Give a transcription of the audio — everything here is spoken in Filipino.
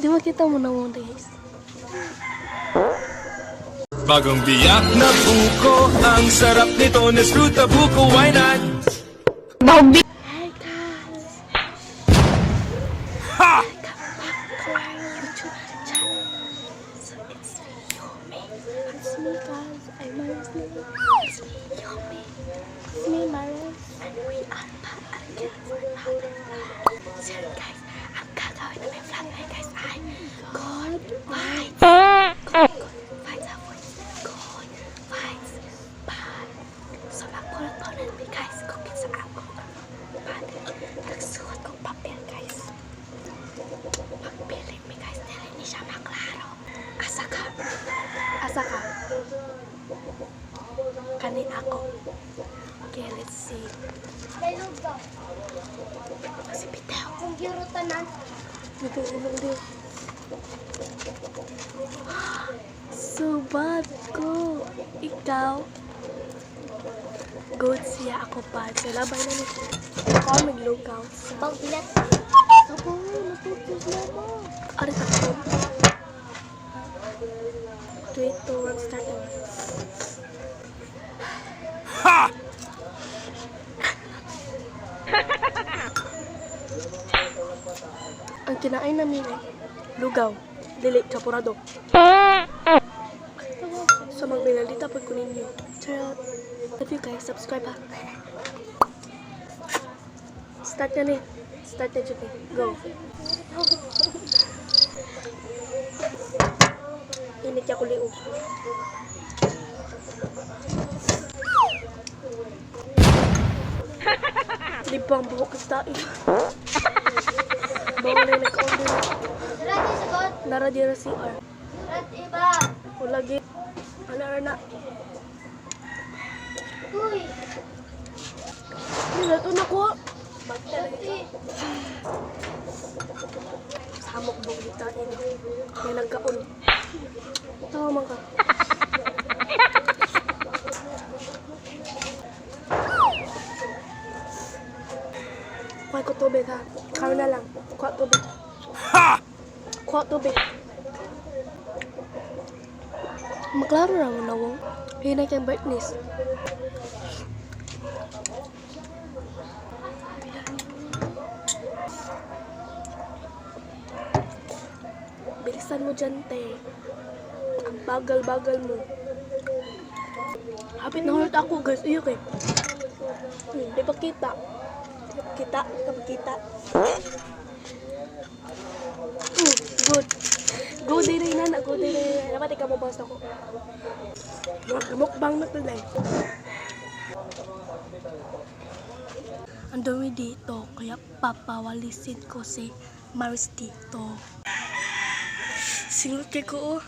Di ba kita muna muna guys? Bagong biyak na buko, ang sarap nito na fruta buko, why not? Hey guys! Ha! Welcome back to our YouTube channel. So it's me, Yomi. It's me guys. I'm Maris. It's me, Yomi. It's me, Maris. And we are back again for another vlog. So guys, ang gagawin na may vlog na guys ay God Fights. God Fights ako. God Fights. Bad. So nagpulot-pulot mi guys kung kinsa ako. Bad. Nagsuot kong papel guys. Pagpili mi guys, dili ni siya maklaro. Asa ka? Asa ka? Kani ako. Okay, let's see. Si Bitaw. Kung girotanan, Bitaw ilong din. So bad ko. Ikaw. Good siya ako pa. So labay na ni. Ako naglugaw sa... pagbilat. Ako, natutos na mo. Ano takbo? 3, 2, 1, start na. Ha! Ang kinain namin ay lugaw, dili, chapurado. So magbilalita pag kunin nyo. Charot. Love you guys, subscribe ha. Start na ni. Start na dyan. Go. Init niya ko liog. Libang buhok kastain. Bawal na nag-order. Rati sagot. Nara dira CR. Rati ba? O lagi. Ana. Uy. Nila ito na ko. Rati. Samok buglitain. May nagkaon. Tawa man ka. Kuha ko tubig ha. Karo na lang. Kuha tubig. Ha! Kuha tubig. Maklaro na mo na wong. Hinay kang brightness. Bilisan mo dyan, te. Ang bagal-bagal mo. Hapit na hulot ako, guys. Iyok eh. Di pa kita. Kita. Good. Go dire na. Go dire. Dapat ikaw mabas ako. Mukbang na tulay. Ang dami dito, kaya papawalisin ko si Maris dito. Singot kay ko oh.